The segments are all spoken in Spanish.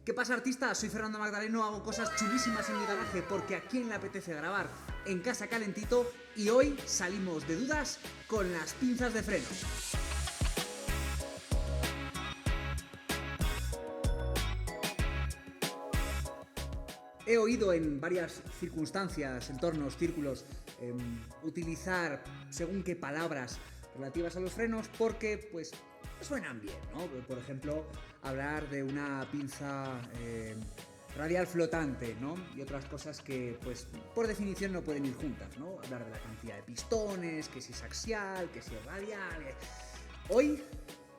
¿Qué pasa, artista? Soy Fernando Magdaleno, hago cosas chulísimas en mi garaje porque a quién le apetece grabar en casa calentito y hoy salimos de dudas con las pinzas de freno. He oído en varias circunstancias, entornos, círculos, utilizar según qué palabras relativas a los frenos porque pues suenan bien, ¿no? Por ejemplo, hablar de una pinza radial flotante, ¿no? Y otras cosas que pues por definición no pueden ir juntas, ¿no? Hablar de la cantidad de pistones, que si es axial, que si es radial. Hoy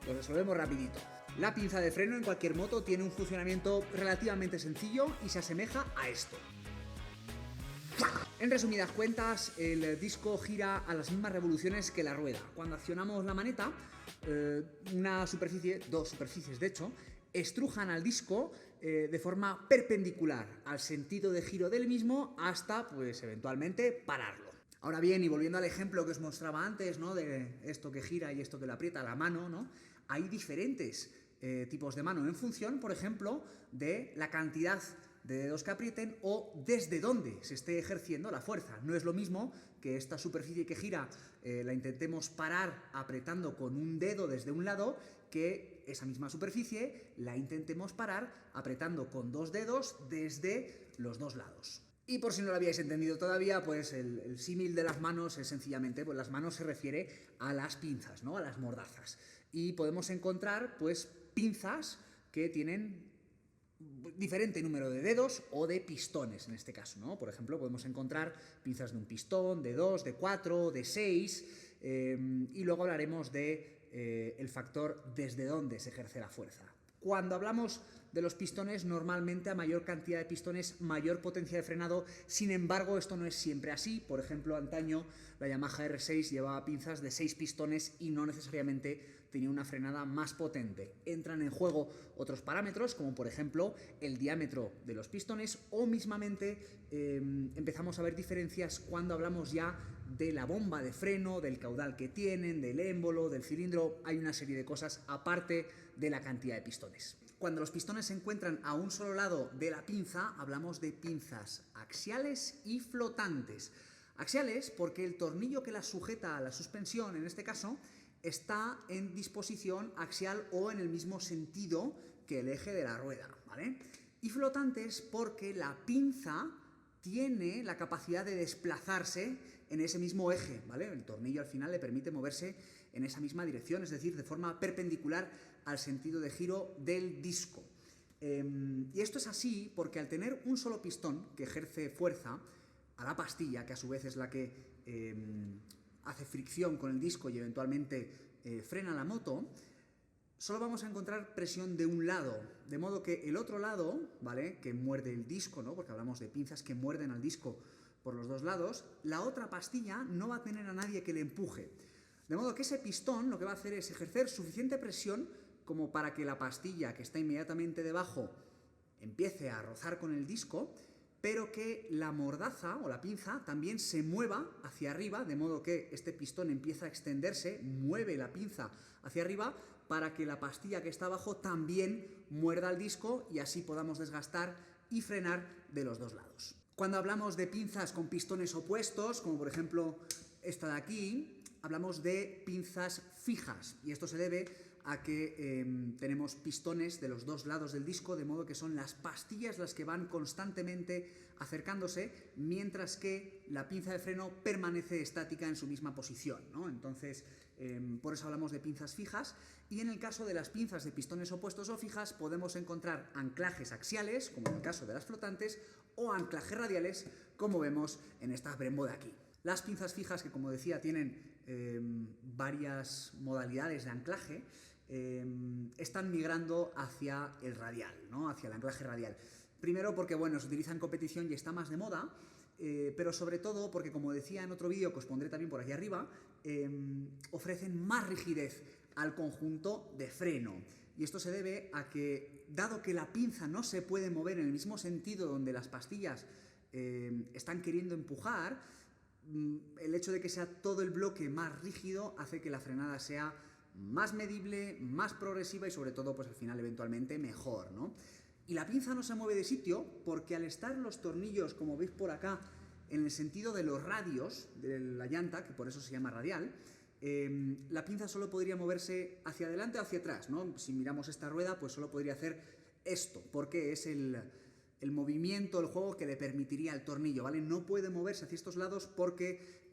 lo resolvemos rapidito. La pinza de freno en cualquier moto tiene un funcionamiento relativamente sencillo y se asemeja a esto. En resumidas cuentas, el disco gira a las mismas revoluciones que la rueda. Cuando accionamos la maneta, dos superficies de hecho, estrujan al disco de forma perpendicular al sentido de giro del mismo hasta, pues, eventualmente pararlo. Ahora bien, y volviendo al ejemplo que os mostraba antes, ¿no? De esto que gira y esto que lo aprieta, la mano, ¿no? Hay diferentes tipos de mano en función, por ejemplo, de la cantidad de dedos que aprieten o desde dónde se esté ejerciendo la fuerza. No es lo mismo que esta superficie que gira la intentemos parar apretando con un dedo desde un lado que esa misma superficie la intentemos parar apretando con dos dedos desde los dos lados. Y por si no lo habíais entendido todavía, pues el símil de las manos es sencillamente, pues las manos se refiere a las pinzas, ¿no? A las mordazas. Y podemos encontrar, pues, pinzas que tienen diferente número de dedos o de pistones en este caso, ¿no? Por ejemplo, podemos encontrar pinzas de un pistón, de 2, de 4, de 6, y luego hablaremos de el factor desde dónde se ejerce la fuerza. Cuando hablamos de los pistones, normalmente a mayor cantidad de pistones, mayor potencia de frenado. Sin embargo, esto no es siempre así. Por ejemplo, antaño la Yamaha R6 llevaba pinzas de 6 pistones y no necesariamente tenía una frenada más potente. Entran en juego otros parámetros, como por ejemplo el diámetro de los pistones, o mismamente empezamos a ver diferencias cuando hablamos ya de la bomba de freno, del caudal que tienen, del émbolo, del cilindro. Hay una serie de cosas aparte de la cantidad de pistones. Cuando los pistones se encuentran a un solo lado de la pinza, hablamos de pinzas axiales y flotantes. Axiales porque el tornillo que las sujeta a la suspensión, en este caso, está en disposición axial o en el mismo sentido que el eje de la rueda, ¿vale? Y flotantes porque la pinza tiene la capacidad de desplazarse en ese mismo eje, ¿vale? El tornillo al final le permite moverse en esa misma dirección, es decir, de forma perpendicular al sentido de giro del disco. Y esto es así porque al tener un solo pistón que ejerce fuerza a la pastilla, que a su vez es la que hace fricción con el disco y eventualmente frena la moto, solo vamos a encontrar presión de un lado, de modo que el otro lado, ¿vale?, que muerde el disco, ¿no?, porque hablamos de pinzas que muerden al disco por los dos lados, la otra pastilla no va a tener a nadie que le empuje. De modo que ese pistón lo que va a hacer es ejercer suficiente presión como para que la pastilla que está inmediatamente debajo empiece a rozar con el disco, pero que la mordaza o la pinza también se mueva hacia arriba, de modo que este pistón empieza a extenderse, mueve la pinza hacia arriba para que la pastilla que está abajo también muerda el disco y así podamos desgastar y frenar de los dos lados. Cuando hablamos de pinzas con pistones opuestos, como por ejemplo esta de aquí, hablamos de pinzas fijas y esto se debe a que tenemos pistones de los dos lados del disco, de modo que son las pastillas las que van constantemente acercándose, mientras que la pinza de freno permanece estática en su misma posición, ¿no? Entonces, por eso hablamos de pinzas fijas, y en el caso de las pinzas de pistones opuestos o fijas podemos encontrar anclajes axiales, como en el caso de las flotantes, o anclajes radiales, como vemos en esta Brembo de aquí. Las pinzas fijas, que como decía tienen varias modalidades de anclaje, están migrando hacia el radial, ¿no?, hacia el anclaje radial. Primero porque, bueno, se utiliza en competición y está más de moda, pero sobre todo porque, como decía en otro vídeo que os pondré también por aquí arriba, ofrecen más rigidez al conjunto de freno. Y esto se debe a que, dado que la pinza no se puede mover en el mismo sentido donde las pastillas están queriendo empujar, el hecho de que sea todo el bloque más rígido hace que la frenada sea más medible, más progresiva y sobre todo, pues al final eventualmente mejor, ¿no? Y la pinza no se mueve de sitio porque al estar los tornillos, como veis por acá, en el sentido de los radios de la llanta, que por eso se llama radial, la pinza solo podría moverse hacia adelante o hacia atrás, ¿no? Si miramos esta rueda, pues solo podría hacer esto, porque es el movimiento, el juego que le permitiría al tornillo, ¿vale? No puede moverse hacia estos lados porque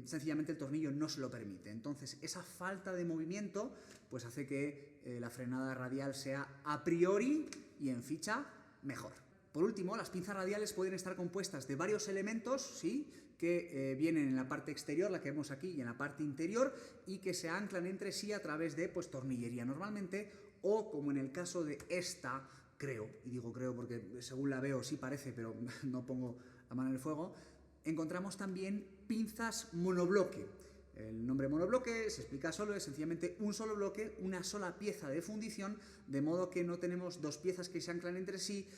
sencillamente el tornillo no se lo permite. Entonces, esa falta de movimiento pues hace que la frenada radial sea a priori y en ficha mejor. Por último, las pinzas radiales pueden estar compuestas de varios elementos, ¿sí?, que vienen en la parte exterior, la que vemos aquí, y en la parte interior, y que se anclan entre sí a través de pues, tornillería normalmente, o como en el caso de esta, creo, y digo creo porque según la veo sí parece, pero no pongo la mano en el fuego, encontramos también pinzas monobloque. El nombre monobloque se explica solo, es sencillamente un solo bloque, una sola pieza de fundición, de modo que no tenemos dos piezas que se anclan entre sí,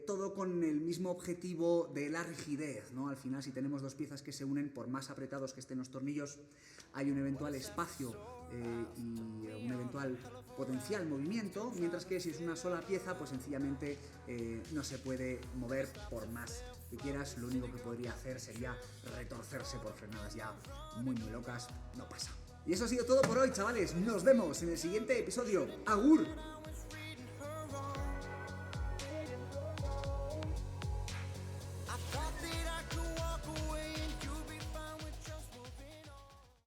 todo con el mismo objetivo de la rigidez, ¿no? Al final, si tenemos dos piezas que se unen, por más apretados que estén los tornillos, hay un eventual espacio y un eventual potencial movimiento, mientras que si es una sola pieza, pues sencillamente no se puede mover por más que quieras, lo único que podría hacer sería retorcerse por frenadas ya muy locas, no pasa. Y eso ha sido todo por hoy, chavales, nos vemos en el siguiente episodio. ¡Agur!